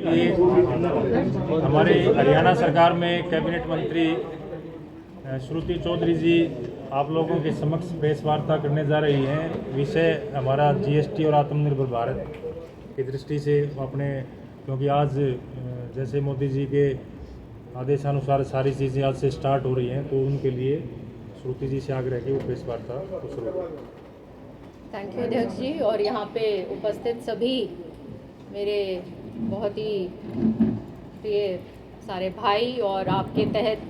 ये हमारे हरियाणा सरकार में कैबिनेट मंत्री श्रुति चौधरी जी आप लोगों के समक्ष प्रेस वार्ता करने जा रही हैं। विषय हमारा जीएसटी और आत्मनिर्भर भारत की दृष्टि से अपने, क्योंकि आज जैसे मोदी जी के आदेशानुसार सारी चीज़ें आज से स्टार्ट हो रही हैं, तो उनके लिए श्रुति जी से आग्रह कि वो प्रेस वार्ता को शुरू करें। थैंक यू अध्यक्ष जी। और यहाँ पे उपस्थित सभी मेरे बहुत ही प्रिय सारे भाई और आपके तहत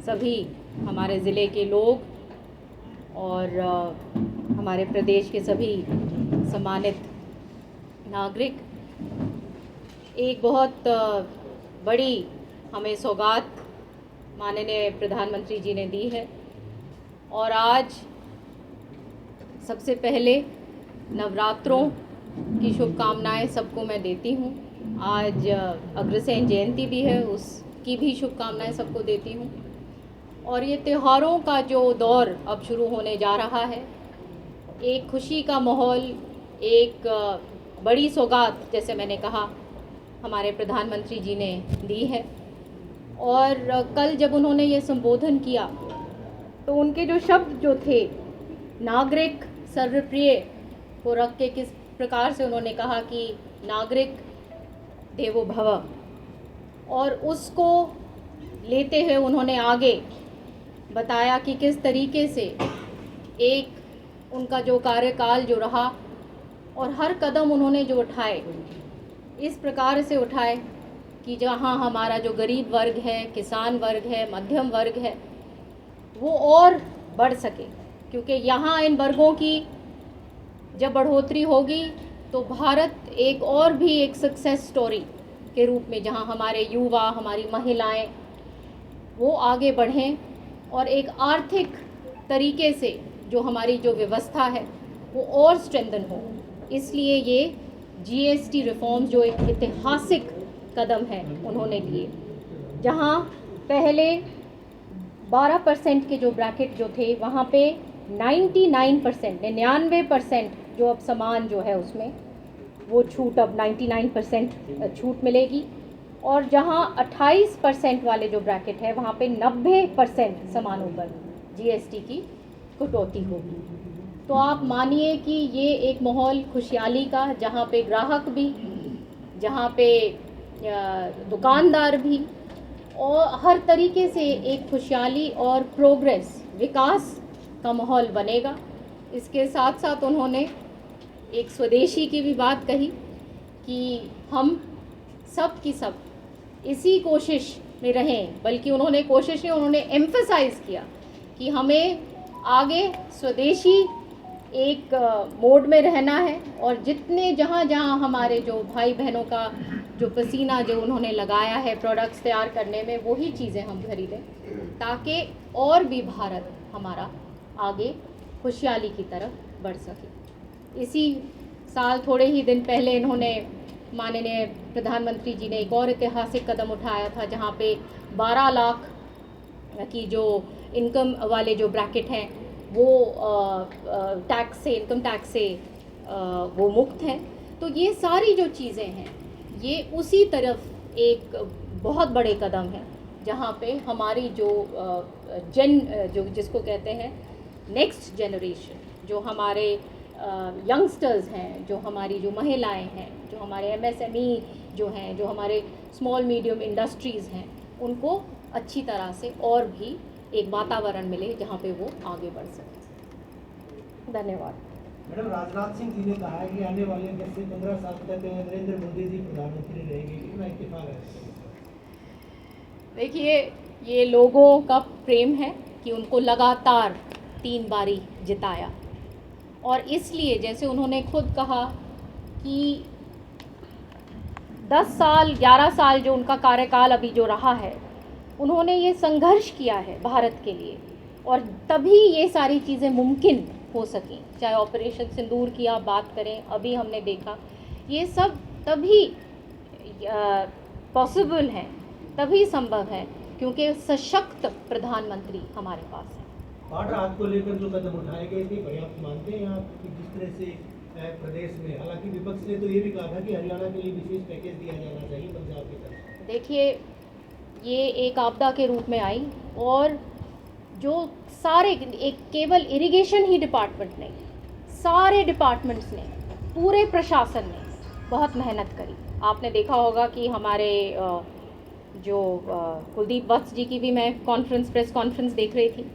सभी हमारे ज़िले के लोग और हमारे प्रदेश के सभी सम्मानित नागरिक, एक बहुत बड़ी हमें सौगात माननीय प्रधानमंत्री जी ने दी है। और आज सबसे पहले नवरात्रों की शुभकामनाएं सबको मैं देती हूँ। आज अग्रसेन जयंती भी है, उसकी भी शुभकामनाएं सबको देती हूँ। और ये त्योहारों का जो दौर अब शुरू होने जा रहा है, एक खुशी का माहौल, एक बड़ी सौगात जैसे मैंने कहा हमारे प्रधानमंत्री जी ने दी है। और कल जब उन्होंने ये संबोधन किया तो उनके जो शब्द जो थे, नागरिक सर्वप्रिय को रख के किस प्रकार से उन्होंने कहा कि नागरिक देवो भव, और उसको लेते हुए उन्होंने आगे बताया कि किस तरीके से एक उनका जो कार्यकाल जो रहा और हर कदम उन्होंने जो उठाए, इस प्रकार से उठाए कि जहाँ हमारा जो गरीब वर्ग है, किसान वर्ग है, मध्यम वर्ग है, वो और बढ़ सके। क्योंकि यहाँ इन वर्गों की जब बढ़ोतरी होगी तो भारत एक और भी एक सक्सेस स्टोरी के रूप में, जहाँ हमारे युवा, हमारी महिलाएं वो आगे बढ़ें और एक आर्थिक तरीके से जो हमारी जो व्यवस्था है वो और स्ट्रेंथन हो। इसलिए ये जीएसटी रिफॉर्म्स जो एक ऐतिहासिक कदम है उन्होंने लिए, जहाँ पहले 12% के जो ब्रैकेट जो थे वहाँ पे 99% जो अब सामान जो है उसमें वो छूट अब 99% छूट मिलेगी। और जहाँ 28% वाले जो ब्रैकेट है वहाँ पे 90% सामानों पर जीएसटी की कटौती होगी। तो आप मानिए कि ये एक माहौल खुशहाली का, जहाँ पे ग्राहक भी, जहाँ पे दुकानदार भी, और हर तरीके से एक खुशहाली और प्रोग्रेस, विकास का माहौल बनेगा। इसके साथ साथ उन्होंने एक स्वदेशी की भी बात कही कि हम सब की सब इसी कोशिश में रहें, बल्कि उन्होंने कोशिश नहीं, उन्होंने एम्फसाइज़ किया कि हमें आगे स्वदेशी एक मोड में रहना है। और जितने जहाँ जहाँ हमारे जो भाई बहनों का जो पसीना जो उन्होंने लगाया है प्रोडक्ट्स तैयार करने में, वही चीज़ें हम खरीदें, ताकि और भी भारत हमारा आगे खुशहाली की तरफ बढ़ सके। इसी साल थोड़े ही दिन पहले इन्होंने, माननीय प्रधानमंत्री जी ने एक और ऐतिहासिक कदम उठाया था, जहाँ पे 12 लाख की जो इनकम वाले जो ब्रैकेट हैं वो टैक्स से, इनकम टैक्स से वो मुक्त हैं। तो ये सारी जो चीज़ें हैं ये उसी तरफ एक बहुत बड़े कदम हैं, जहाँ पे हमारी जो जो जिसको कहते हैं नेक्स्ट जनरेशन, जो हमारे यंगस्टर्स हैं, जो हमारी जो महिलाएं हैं, जो हमारे एमएसएमई जो हैं, जो हमारे स्मॉल मीडियम इंडस्ट्रीज़ हैं, उनको अच्छी तरह से और भी एक वातावरण मिले जहाँ पे वो आगे बढ़ सकें। धन्यवाद। मैडम, राजनाथ सिंह जी ने कहा है कि आने वाले 10 से 15 साल तक नरेंद्र मोदी जी प्रधानमंत्री रहेंगे, कितना इत्तेफाक है? देखिए, ये लोगों का प्रेम है कि उनको लगातार 3 बारी जिताया, और इसलिए जैसे उन्होंने खुद कहा कि 10 साल 11 साल जो उनका कार्यकाल अभी जो रहा है, उन्होंने ये संघर्ष किया है भारत के लिए, और तभी ये सारी चीज़ें मुमकिन हो सकें। चाहे ऑपरेशन सिंदूर की आप बात करें, अभी हमने देखा, ये सब तभी पॉसिबल है, तभी संभव है क्योंकि सशक्त प्रधानमंत्री हमारे पास है। पाट राहत को लेकर जो कदम उठाए गए थे, पर्याप्त मानते हैं आप कि जिस तरह से प्रदेश में, हालांकि विपक्ष ने तो ये भी कहा था कि हरियाणा के लिए विशेष पैकेज दिया जाना चाहिए, पंजाब देखिए, ये एक आपदा के रूप में आई और जो सारे, एक केवल इरिगेशन ही डिपार्टमेंट नहीं, सारे डिपार्टमेंट्स ने, पूरे प्रशासन ने बहुत मेहनत करी। आपने देखा होगा कि हमारे जो कुलदीप वत्स जी की भी मैं प्रेस कॉन्फ्रेंस देख रही थी,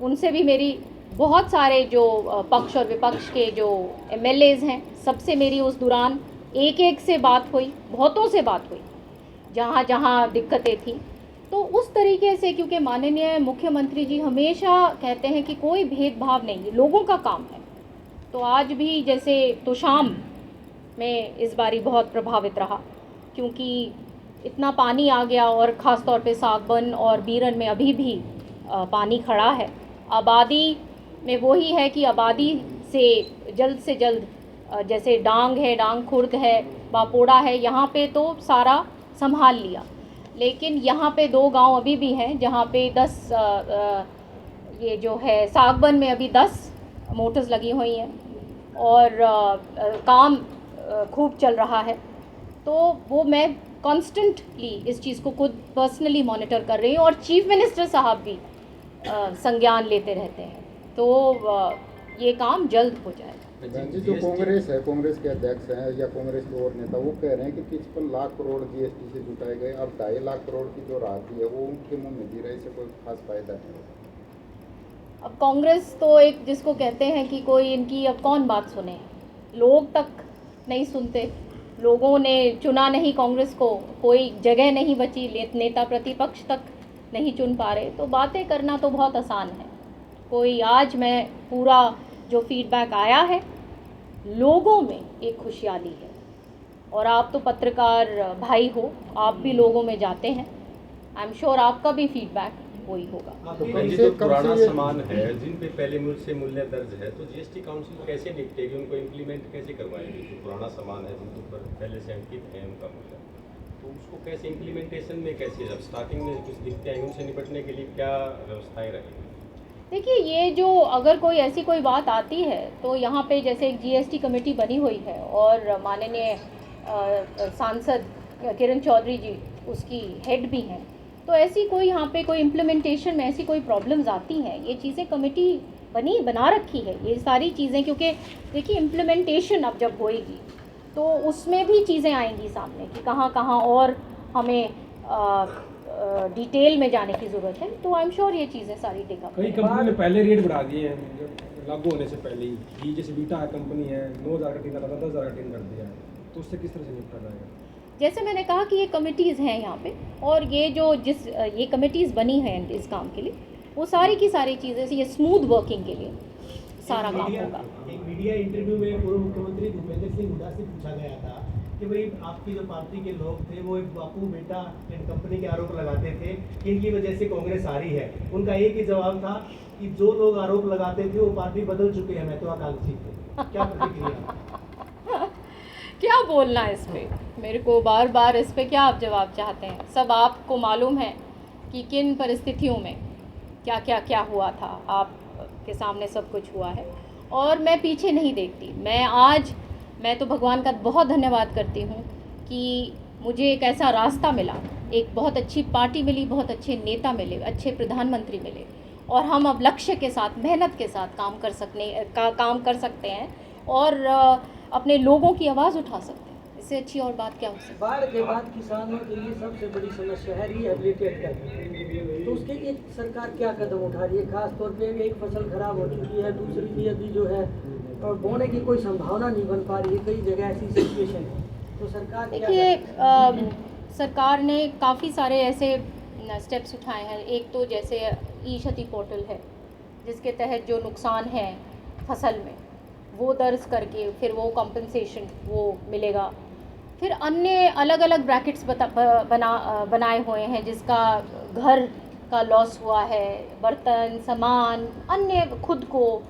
उनसे भी मेरी बहुत सारे जो पक्ष और विपक्ष के जो MLAs हैं, सबसे मेरी उस दौरान एक एक से बात हुई, बहुतों से बात हुई जहाँ जहाँ दिक्कतें थी। तो उस तरीके से, क्योंकि माननीय मुख्यमंत्री जी हमेशा कहते हैं कि कोई भेदभाव नहीं, ये लोगों का काम है। तो आज भी जैसे तोशाम में इस बारी बहुत प्रभावित रहा, क्योंकि इतना पानी आ गया और ख़ास तौर पे सागबन और बीरन में अभी भी पानी खड़ा है। आबादी में वही है कि आबादी से जल्द जैसे डांग है, डांग खुर्द है, बापोड़ा है, यहाँ पे तो सारा संभाल लिया, लेकिन यहाँ पे 2 गांव अभी भी हैं जहाँ पे 10 ये जो है सागबन में अभी 10 मोटर्स लगी हुई हैं और काम खूब चल रहा है। तो वो मैं कॉन्स्टेंटली इस चीज़ को खुद पर्सनली मॉनिटर कर रही हूँ और चीफ मिनिस्टर साहब भी संज्ञान लेते रहते हैं, तो ये काम जल्द हो जाएगा। जी, जो कांग्रेस है, कांग्रेस के अध्यक्ष हैं या कांग्रेस के और नेता, वो कह रहे हैं कि 55 लाख करोड़ GST से जुटाए गए, अब 2.5 लाख करोड़ की जो राशि है वो उनके मुंह में दी रही, इससे कोई खास फायदा नहीं। अब कांग्रेस तो एक, जिसको कहते हैं कि कोई इनकी अब कौन बात सुने, लोग तक नहीं सुनते, लोगों ने चुना नहीं कांग्रेस को, कोई जगह नहीं बची, नेता प्रतिपक्ष तक नहीं चुन पा रहे, तो बातें करना तो बहुत आसान है। कोई, आज मैं पूरा जो फीडबैक आया है, लोगों में एक खुशहाली है, और आप तो पत्रकार भाई हो, आप भी लोगों में जाते हैं, आई एम श्योर आपका भी फीडबैक वही होगा। जो पुराना सामान है, जिन पे पहले मुझसे मूल्य दर्ज है, तो GST काउंसिल कैसे निपटेगी, उनको इम्प्लीमेंट कैसे करवाएगी? जो पुराना सामान है, जिनके ऊपर पहले से अंकित है उनका मूल्य, तो उसको कैसे इम्प्लीमेंटेशन में कैसे, जब स्टार्टिंग में कुछ दिक्कतें आई, उनसे निपटने के लिए क्या व्यवस्थाएं रहेंगी? देखिए, ये जो अगर कोई ऐसी कोई बात आती है तो यहाँ पे जैसे एक GST कमेटी बनी हुई है और माननीय सांसद किरण चौधरी जी उसकी हेड भी हैं, तो ऐसी कोई यहाँ पे कोई इम्प्लीमेंटेशन में ऐसी कोई प्रॉब्लम्स आती हैं, ये चीज़ें कमेटी बना रखी है ये सारी चीज़ें, क्योंकि देखिए इम्प्लीमेंटेशन अब जब होएगी तो उसमें भी चीज़ें आएंगी सामने कि कहाँ कहाँ और हमें डिटेल में जाने की ज़रूरत है, तो आई एम श्योर ये चीज़ें सारी टेक अप। कई कंपनी ने पहले रेट बढ़ा दिए हैं लागू होने से पहले ही, जैसे बीटा कंपनी है 9,000 का टीन था, 10,000 का टीन कर दिया है, तो उससे किस तरह से निपटा जाएगा? जैसे मैंने कहा कि ये कमिटीज़ हैं यहाँ पे, और ये जो ये कमिटीज़ बनी हैं इस काम के लिए, वो सारी की सारी चीज़ें ये स्मूथ वर्किंग के लिए सारा काम होगा। एक मीडिया इंटरव्यू में पूर्व मुख्यमंत्री भूपेंद्र सिंह हुड्डा से पूछा गया था कि भाई आपकी जो पार्टी के लोग थे वो एक बापू बेटा एंड कंपनी के आरोप लगाते थे कि इनकी वजह से कांग्रेस आ रही है, उनका एक ही जवाब था कि जो लोग आरोप लगाते थे वो पार्टी बदल चुके हैं, महत्वाकांक्षी थे। क्या प्रतिक्रिया? क्या बोलना इस पे, मेरे को बार बार इस पे क्या आप जवाब चाहते हैं? सब आपको मालूम है कि किन परिस्थितियों में क्या क्या क्या हुआ था, आपके सामने सब कुछ हुआ है, और मैं पीछे नहीं देखती। मैं तो भगवान का बहुत धन्यवाद करती हूँ कि मुझे एक ऐसा रास्ता मिला, एक बहुत अच्छी पार्टी मिली, बहुत अच्छे नेता मिले, अच्छे प्रधानमंत्री मिले, और हम अब लक्ष्य के साथ, मेहनत के साथ काम कर सकते हैं और अपने लोगों की आवाज़ उठा सकते हैं। इससे अच्छी और बात क्या हो सकती है? बाढ़ के बाद किसानों के लिए सबसे बड़ी समस्या है रिहेबिलिटेट करना, तो उसके लिए सरकार क्या कदम उठा रही है? खास तौर पे एक फसल खराब हो चुकी है, दूसरी भी अभी जो है और बोने की कोई संभावना नहीं बन पा रही है, कई जगह ऐसी सिचुएशन है, तो सरकार देखिए सरकार ने काफ़ी सारे ऐसे स्टेप्स उठाए हैं। एक तो जैसे ई-क्षति पोर्टल है, जिसके तहत जो नुकसान है फसल में वो दर्ज करके फिर वो कॉम्पनसेशन वो मिलेगा। फिर अन्य अलग अलग ब्रैकेट्स बनाए हुए हैं, जिसका घर का लॉस हुआ है, बर्तन सामान, अन्य खुद को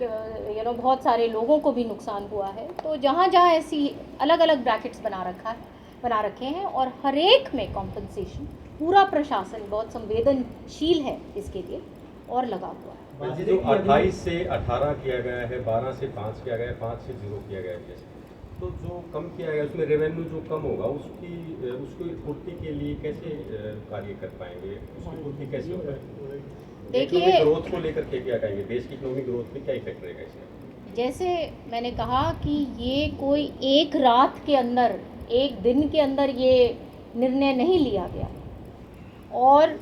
बहुत सारे लोगों को भी नुकसान हुआ है। तो जहाँ जहाँ ऐसी अलग अलग ब्रैकेट्स बना रखे हैं और हर एक में कॉम्पनसेशन, पूरा प्रशासन बहुत संवेदनशील है इसके लिए और लगा हुआ है। जो 28 से 18 किया गया है, 12 से 5 किया गया है, 5 से 0 किया गया है, जैसे तो जो कम किया गया उसमें रेवेन्यू जो कम होगा उसकी पूर्ति के लिए कैसे कार्य कर पाएंगे, उसकी पूर्ति कैसे हो पाएगी? देखिए, इकोनॉमिक ग्रोथ को लेकर के क्या कहेंगे, देश की इकोनॉमिक ग्रोथ में क्या इफेक्ट रहेगा इसका? जैसे मैंने कहा कि ये कोई एक रात के अंदर, एक दिन के अंदर ये निर्णय नहीं लिया गया, और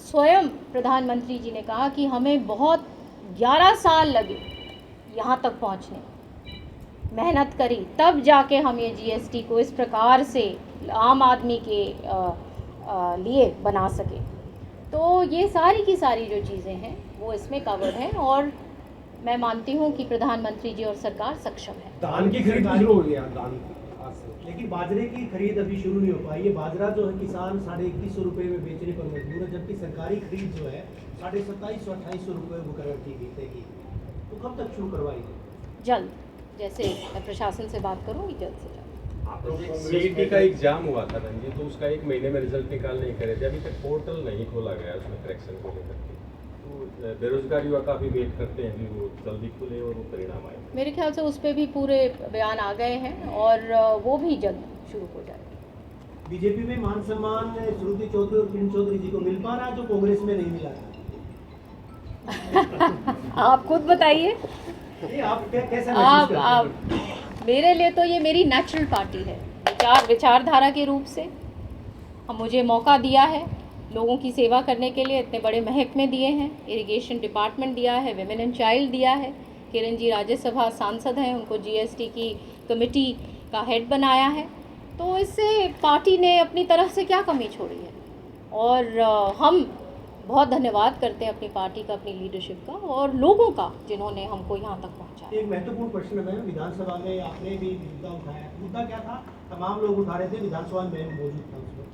स्वयं प्रधानमंत्री जी ने कहा कि हमें बहुत 11 साल लगे यहाँ तक पहुँचने, मेहनत करी, तब जाके हम ये जीएसटी को इस प्रकार से आम आदमी के लिए बना सके। तो ये सारी की सारी जो चीज़ें हैं वो इसमें कवर्ड हैं, और मैं मानती हूँ कि प्रधानमंत्री जी और सरकार सक्षम है। धान की खरीद शुरू हो गया, धान आज से। लेकिन बाजरे की खरीद अभी शुरू नहीं हो पाई है। बाजरा जो है किसान 2150 रुपये में बेचने पर मजबूर है, जबकि सरकारी खरीद जो है 2750-2800 रुपये मुकर्रर की गई थी। तो कब तक शुरू करवाएंगे? जल्द, जैसे मैं प्रशासन से बात करूँगी, जल्द से जल्द। सीईटी का एग्जाम हुआ था रंजी, तो उसका 1 महीने में रिजल्ट निकाल नहीं करे थे, अभी तक पोर्टल नहीं खोला गया उसमें करेक्शन को लेकर के। तो बेरोजगार युवा काफ़ी वेट करते हैं कि वो जल्दी खुले और वो परिणाम आए। मेरे ख्याल से उस पर भी पूरे बयान आ गए हैं, और वो भी जल्द शुरू हो जाएगी। बीजेपी में मान सम्मान श्रुति चौधरी और किरण चौधरी जी को मिल पा रहा, जो कांग्रेस में नहीं मिला था। आप खुद बताइए। आप कैसा महसूस करते आप हैं? मेरे लिए तो ये मेरी नेचुरल पार्टी है, विचारधारा के रूप से हम मुझे मौका दिया है लोगों की सेवा करने के लिए, इतने बड़े महकमे दिए हैं, इरिगेशन डिपार्टमेंट दिया है, विमेन एंड चाइल्ड दिया है, किरण जी राज्यसभा सांसद हैं, उनको जीएसटी की कमेटी का हेड बनाया है। तो इससे पार्टी ने अपनी तरफ से क्या कमी छोड़ी है, और हम बहुत धन्यवाद करते हैं अपनी पार्टी का, अपनी लीडरशिप का और लोगों का, जिन्होंने हमको यहाँ तक पहुँचाया। एक महत्वपूर्ण प्रश्न है, विधानसभा में आपने भी मुद्दा उठाया। मुद्दा क्या था? तमाम लोग उठा रहे थे, विधानसभा में मौजूद था उसमें।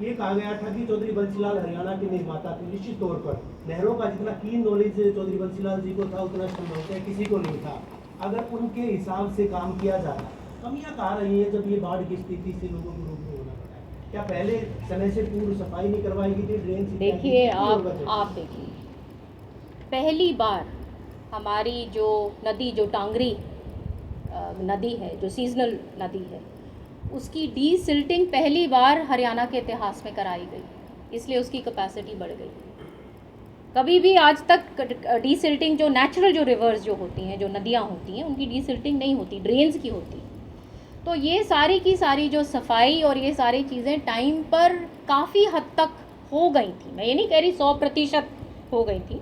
ये कहा गया था कि चौधरी बंसीलाल हरियाणा के निर्माता थे। निश्चित तौर पर नहरों का जितना कीन नॉलेज चौधरी बंसीलाल जी को था, उतना संभवतः किसी को नहीं था। अगर उनके हिसाब से काम किया जा रहा, कमियाँ कहाँ रही है जब ये बाढ़ की स्थिति से लोगों को रूबरू होना पड़ा है? क्या पहले समय से पूर्व सफाई नहीं करवाई गई थी? ड्रेन से देखिए, आप देखिए, पहली बार हमारी जो नदी, जो टांगरी नदी है, जो सीजनल नदी है, उसकी डीसिल्टिंग पहली बार हरियाणा के इतिहास में कराई गई, इसलिए उसकी कैपेसिटी बढ़ गई। कभी भी आज तक डीसिल्टिंग, जो नेचुरल जो रिवर्स जो होती हैं, जो नदियाँ होती हैं, उनकी डीसिल्टिंग नहीं होती, ड्रेन्स की होती। तो ये सारी की सारी जो सफाई और ये सारी चीज़ें टाइम पर काफ़ी हद तक हो गई थी। मैं ये नहीं कह रही 100% हो गई थी।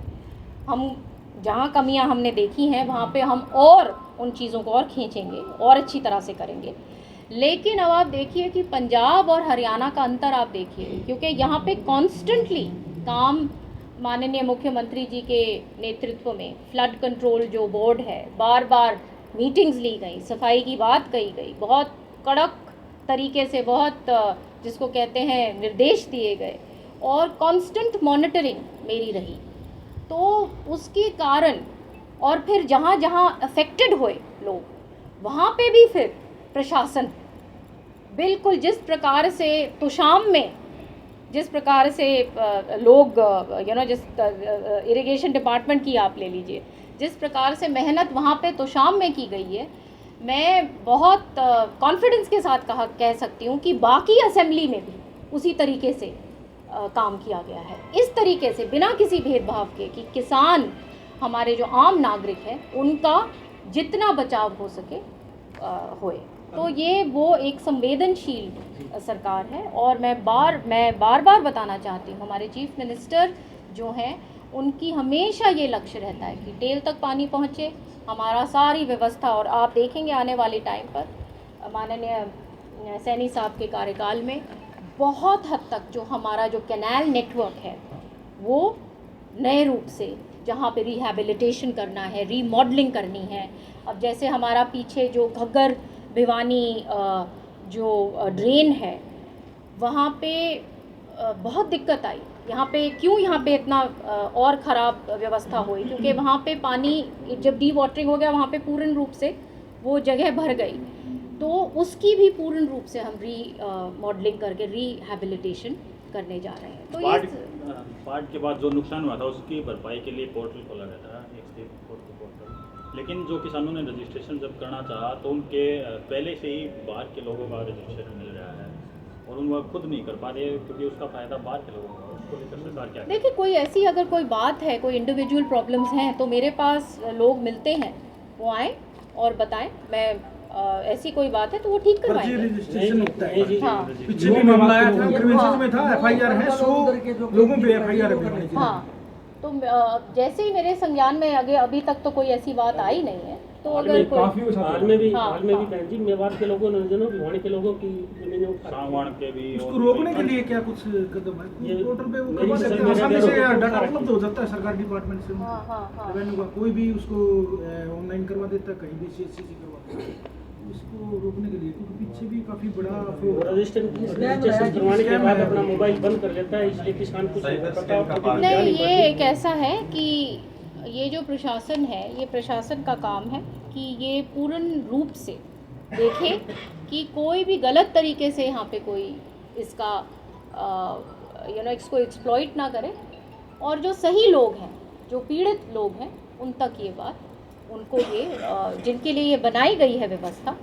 हम जहाँ कमियाँ हमने देखी हैं वहाँ पे हम और उन चीज़ों को और खींचेंगे और अच्छी तरह से करेंगे। लेकिन अब आप देखिए कि पंजाब और हरियाणा का अंतर आप देखिए, क्योंकि यहाँ पे कॉन्स्टेंटली काम माननीय मुख्यमंत्री जी के नेतृत्व में फ्लड कंट्रोल जो बोर्ड है, बार बार मीटिंग्स ली गई, सफाई की बात कही गई, बहुत कड़क तरीके से, बहुत जिसको कहते हैं निर्देश दिए गए, और कांस्टेंट मॉनिटरिंग मेरी रही। तो उसके कारण, और फिर जहाँ जहाँ अफेक्टेड हुए लोग, वहाँ पे भी फिर प्रशासन बिल्कुल जिस प्रकार से तुशाम में, जिस प्रकार से लोग जिस इरिगेशन डिपार्टमेंट की आप ले लीजिए, जिस प्रकार से मेहनत वहाँ पे तुशाम में की गई है, मैं बहुत कॉन्फिडेंस के साथ कह सकती हूँ कि बाकी असेंबली में भी उसी तरीके से काम किया गया है। इस तरीके से बिना किसी भेदभाव के कि किसान, हमारे जो आम नागरिक हैं, उनका जितना बचाव हो सके होए। तो ये वो एक संवेदनशील सरकार है। और मैं बार बार बताना चाहती हूँ, हमारे चीफ मिनिस्टर जो हैं, उनकी हमेशा ये लक्ष्य रहता है कि टेल तक पानी पहुँचे, हमारा सारी व्यवस्था। और आप देखेंगे आने वाले टाइम पर माननीय सैनी साहब के कार्यकाल में बहुत हद तक जो हमारा जो कैनाल नेटवर्क है, वो नए रूप से, जहाँ पे रिहैबिलिटेशन करना है, रीमॉडलिंग करनी है। अब जैसे हमारा पीछे जो घग्गर भिवानी जो ड्रेन है, वहाँ पे बहुत दिक्कत आई। यहाँ पे इतना और ख़राब व्यवस्था हुई, क्योंकि वहाँ पे पानी जब डी वाटरिंग हो गया, वहाँ पे पूर्ण रूप से वो जगह भर गई। तो उसकी भी पूर्ण रूप से हम मॉडलिंग करके रिहैबिलिटेशन करने जा रहे हैं। तो बाढ़ के बाद जो नुकसान हुआ था उसकी भरपाई के लिए पोर्टल खोला गया था, एक स्टेट पोर्टल। लेकिन जो किसानों ने रजिस्ट्रेशन जब करना चाहा तो उनके पहले से ही बाहर के लोगों का रजिस्ट्रेशन मिल रहा है और उन वो खुद नहीं कर पा रहे क्योंकि उसका फ़ायदा बाहर के लोगों को, उसको लेकर सरकार क्या देखिए, कोई ऐसी अगर कोई बात है, कोई इंडिविजुअल प्रॉब्लम्स हैं तो मेरे पास लोग मिलते हैं, वो आएँ और बताएं। मैं ऐसी कोई बात है तो वो ठीक करवाएंगे। रजिस्ट्रेशन होता है। हाँ पीछे भी मामला आया था, ग्रीवेंसेस में था, एफआईआर है, 100 लोगों पे एफआईआर है। हाँ, तो जैसे ही मेरे संज्ञान में आगे अभी तक तो कोई ऐसी बात आई नहीं है, तो अगर कोई हाल में भी हाँ, बहन जी मेवात के लोगों ने भिवानी के लोगों की जमीनें उठा सागवान के भी उसको रोकने के लिए क्या कुछ कदम है? ये पोर्टल पे वो मेरी करवा सकते हैं, सरकार आसानी ने से रोक- डाटा उपलब्ध हो जाता है सरकार डिपार्टमेंट से। हाँ हाँ हाँ रेवेन्यू का कोई भी उसको ऑनलाइन करवा देता है, कहीं भी सीएससी करवा देता है। इसको रोकने के लिए, क्योंकि पीछे भी काफी बड़ा फ्रॉड है। रजिस्ट्रेशन करवाने के बाद अपना मोबाइल बंद कर लेता है, इसलिए किसान कुछ साइबर पता स्कैम का पालन नहीं, ये एक ऐसा है कि ये जो प्रशासन है, ये प्रशासन का काम है कि ये पूर्ण रूप से देखे कि कोई भी गलत तरीके से यहाँ पे कोई इसका इसको एक्सप्लॉइट ना करे, और जो सही लोग हैं, जो पीड़ित लोग हैं, उन तक ये बात, उनको ये जिनके लिए ये बनाई गई है व्यवस्था,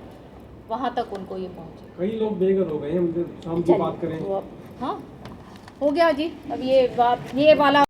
वहाँ तक उनको ये पहुँचे। कई लोग बेघर हो गए हैं, हम शाम की बात करें तो अब हाँ हो गया जी। अब ये बात, ये वाला